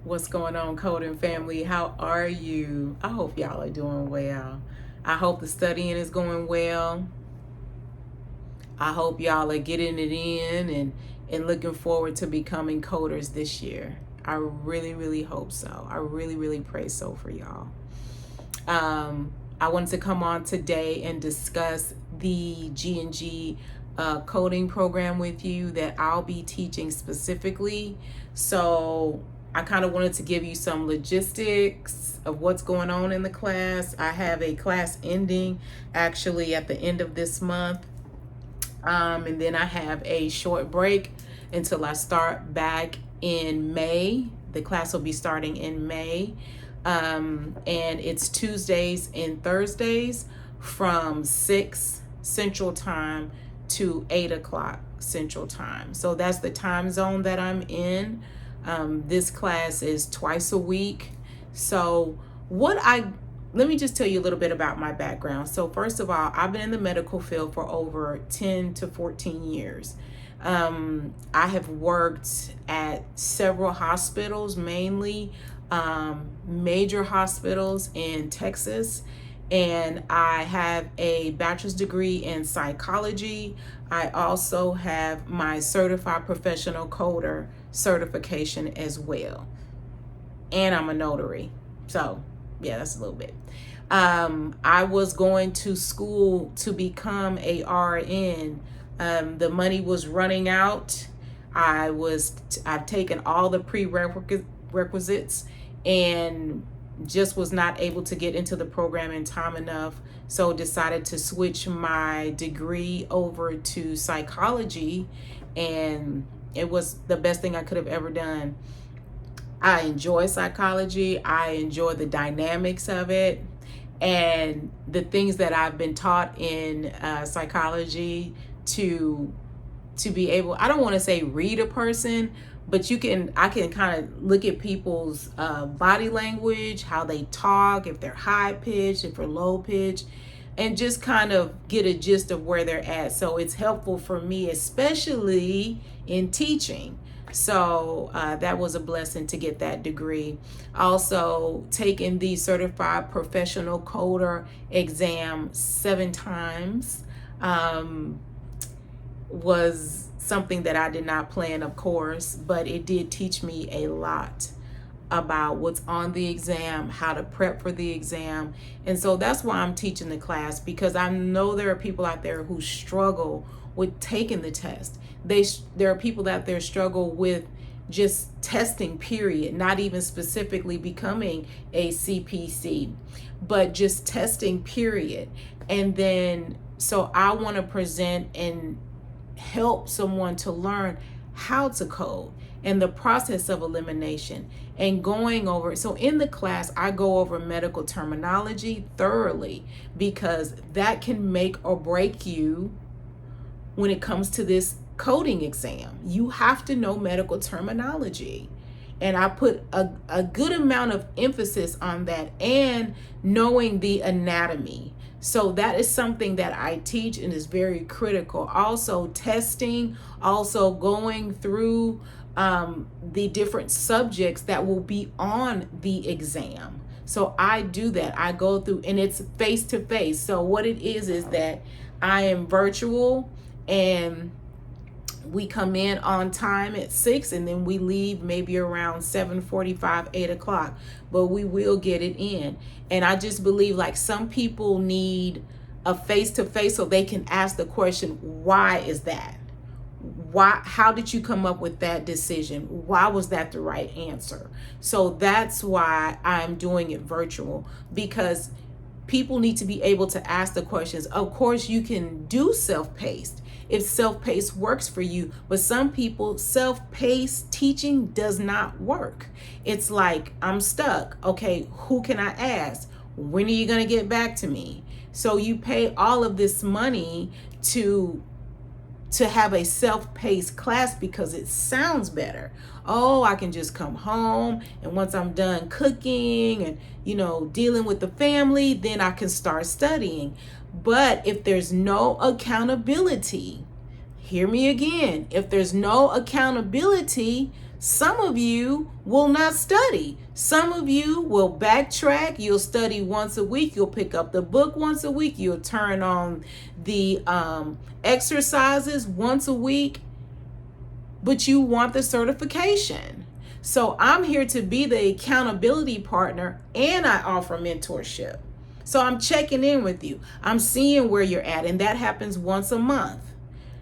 What's going on, coding family? How are you? I hope y'all are doing well. I hope the studying is going well. I hope y'all are getting it in and looking forward to becoming coders this year. I really hope so. I really pray so for y'all. I wanted to come on today and discuss the G&G coding program with you that I'll be teaching specifically. So I kind of wanted to give you some logistics of what's going on in the class. I have a class ending actually at the end of this month. And then I have a short break until I start back in May. The class will be starting in May. And it's Tuesdays and Thursdays from 6 Central Time to 8 o'clock Central Time. So that's the time zone that I'm in. This class is twice a week. So let me just tell you a little bit about my background. So first of all, I've been in the medical field for over 10 to 14 years. I have worked at several hospitals, mainly major hospitals in Texas, and I have a bachelor's degree in psychology. I also have my certified professional coder certification as well, and I'm a notary. So yeah, that's a little bit. I was going to school to become a RN. The money was running out. I've taken all the prerequisites and just was not able to get into the program in time enough. So decided to switch my degree over to psychology, and it was the best thing I could have ever done. I enjoy psychology. I enjoy the dynamics of it, and the things that I've been taught in psychology to be able, I don't want to say read a person, but I can kind of look at people's body language, how they talk, if they're high pitched, if they're low pitched, and just kind of get a gist of where they're at. So it's helpful for me, especially in teaching. So that was a blessing to get that degree. Also, taking the certified professional coder exam 7 times was something that I did not plan, of course, but it did teach me a lot about what's on the exam, how to prep for the exam. And so that's why I'm teaching the class, because I know there are people out there who struggle with taking the test. There are people out there struggle with just testing, period, not even specifically becoming a CPC, but just testing, period. And then so I want to present and help someone to learn how to code and the process of elimination and going over. So in the class, I go over medical terminology thoroughly, because that can make or break you when it comes to this coding exam. You have to know medical terminology. And I put a good amount of emphasis on that, and knowing the anatomy. So that is something that I teach and is very critical. Also testing, also going through the different subjects that will be on the exam. So I do that. I go through, and it's face to face. So what it is that I am virtual, and we come in on time at 6, and then we leave maybe around 7:45, 8 o'clock, but we will get it in. And I just believe, like, some people need a face-to-face so they can ask the question, why is that? How did you come up with that decision? Why was that the right answer? So that's why I'm doing it virtual, because people need to be able to ask the questions. Of course, you can do self-paced if self-paced works for you, but some people, self-paced teaching does not work. It's like, I'm stuck. Okay, who can I ask? When are you going to get back to me? So you pay all of this money to have a self-paced class because it sounds better. Oh, I can just come home, and once I'm done cooking and, dealing with the family, then I can start studying. But if there's no accountability, hear me again, if there's no accountability, Some of you will not study. Some of you will backtrack. You'll study once a week. You'll pick up the book once a week. You'll turn on the exercises once a week. But you want the certification. So I'm here to be the accountability partner, and I offer mentorship. So I'm checking in with you. I'm seeing where you're at, and that happens once a month.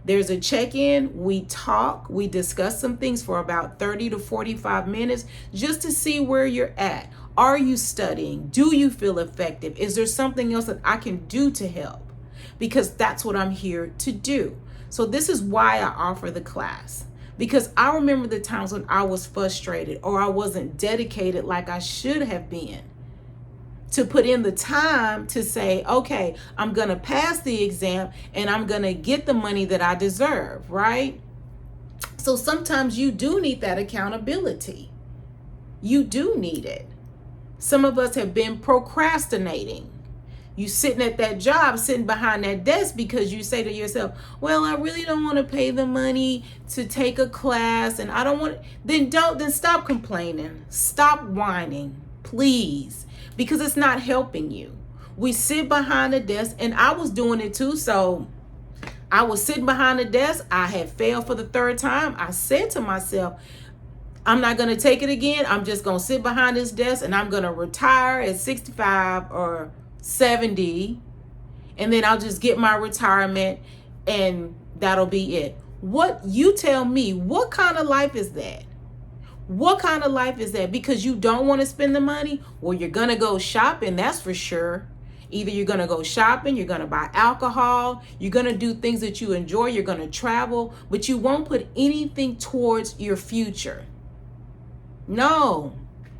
There's a check-in, we talk, we discuss some things for about 30 to 45 minutes just to see where you're at. Are you studying? Do you feel effective? Is there something else that I can do to help? Because that's what I'm here to do. So this is why I offer the class. Because I remember the times when I was frustrated or I wasn't dedicated like I should have been to put in the time to say, okay, I'm going to pass the exam and I'm going to get the money that I deserve, right? So sometimes you do need that accountability. You do need it. Some of us have been procrastinating. You sitting at that job, sitting behind that desk because you say to yourself, well, I really don't want to pay the money to take a class and I don't want, then stop complaining. Stop whining, please, because it's not helping you. We sit behind the desk, and I was doing it too. So I was sitting behind the desk. I had failed for the third time. I said to myself, I'm not going to take it again. I'm just going to sit behind this desk and I'm going to retire at 65 or 70, and then I'll just get my retirement and that'll be it. What you tell me, what kind of life is that? What kind of life is that? Because you don't want to spend the money? Well, you're going to go shopping, that's for sure. Either you're going to go shopping, you're going to buy alcohol, you're going to do things that you enjoy, you're going to travel, but you won't put anything towards your future. No,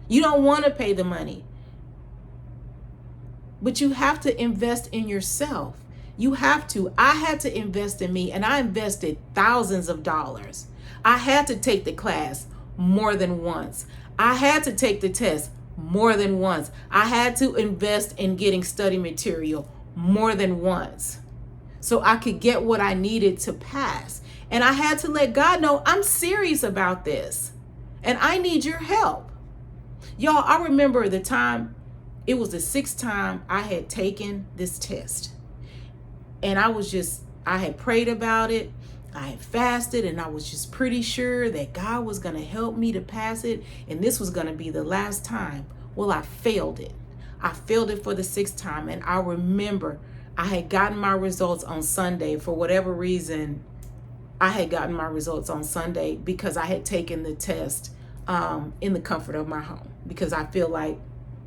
you don't want to pay the money. But you have to invest in yourself. You have to. I had to invest in me, and I invested thousands of dollars. I had to take the class more than once. I had to take the test more than once. I had to invest in getting study material more than once so I could get what I needed to pass. And I had to let God know I'm serious about this and I need your help. Y'all, I remember the time. It was the 6th time I had taken this test. And I had prayed about it. I had fasted, and I was just pretty sure that God was going to help me to pass it. And this was going to be the last time. Well, I failed it. I failed it for the 6th time. And I remember I had gotten my results on Sunday. For whatever reason, I had gotten my results on Sunday because I had taken the test in the comfort of my home. Because I feel like,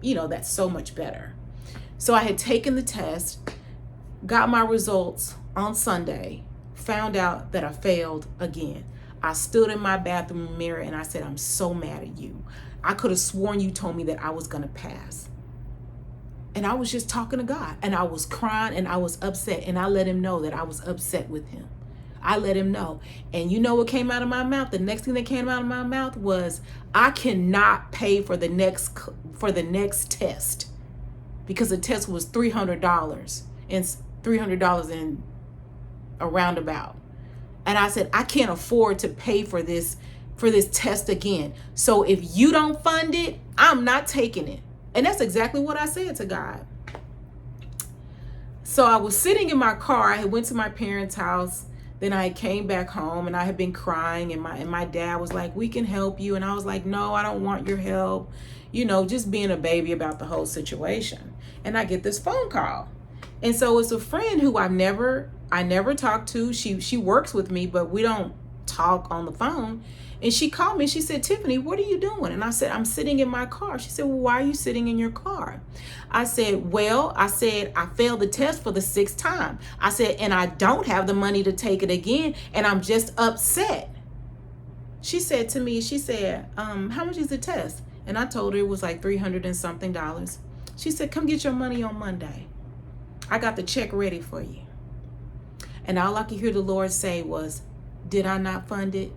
that's so much better. So I had taken the test, got my results on Sunday, found out that I failed again. I stood in my bathroom mirror and I said, I'm so mad at you. I could have sworn you told me that I was going to pass. And I was just talking to God, and I was crying and I was upset, and I let him know that I was upset with him. I let him know. And you know what came out of my mouth? The next thing that came out of my mouth was, I cannot pay for the next test, because the test was $300 and $300 in a roundabout. And I said, I can't afford to pay for this test again. So if you don't fund it, I'm not taking it. And that's exactly what I said to God. So I was sitting in my car. I had went to my parents' house. Then I came back home and I had been crying, and my dad was like, we can help you. And I was like, no, I don't want your help. Just being a baby about the whole situation. And I get this phone call. And so it's a friend who I never talked to. She works with me, but we don't talk on the phone. And she called me and she said, Tiffany, what are you doing? And I said, I'm sitting in my car. She said, well, why are you sitting in your car? I said, I failed the test for the 6th time. I said, and I don't have the money to take it again. And I'm just upset. She said to me, how much is the test? And I told her it was like $300 and something. She said, come get your money on Monday. I got the check ready for you. And all I could hear the Lord say was, did I not fund it?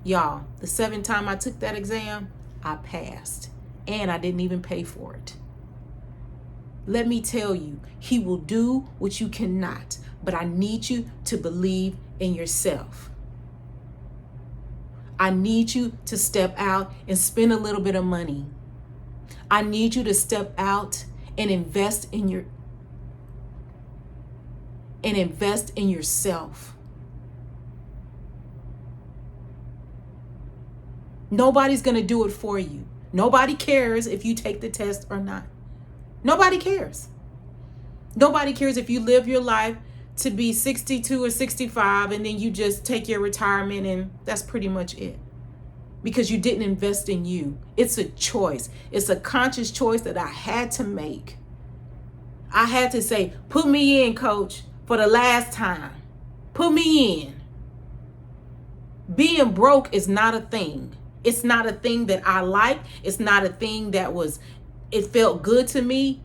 Y'all, the 7th time I took that exam, I passed. And I didn't even pay for it. Let me tell you, he will do what you cannot. But I need you to believe in yourself. I need you to step out and spend a little bit of money. I need you to step out and invest in yourself. Nobody's going to do it for you. Nobody cares if you take the test or not. Nobody cares. Nobody cares if you live your life to be 62 or 65 and then you just take your retirement and that's pretty much it. Because you didn't invest in you. It's a choice. It's a conscious choice that I had to make. I had to say, put me in, coach, for the last time. Put me in. Being broke is not a thing. It's not a thing that I like. It's not a thing that it felt good to me.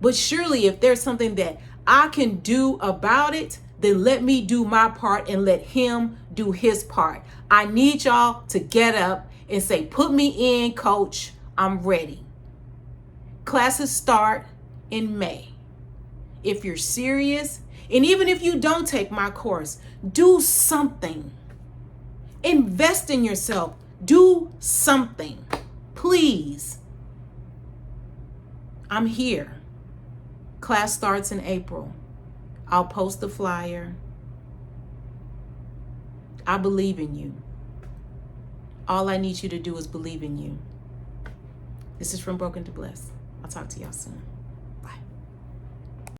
But surely if there's something that I can do about it, then let me do my part and let him do his part. I need y'all to get up and say, put me in, coach. I'm ready. Classes start in May. If you're serious, and even if you don't take my course, do something. Invest in yourself. Do something. Please. I'm here. Class starts in April. I'll post the flyer. I believe in you. All I need you to do is believe in you. This is From Broken to Blessed. I'll talk to y'all soon.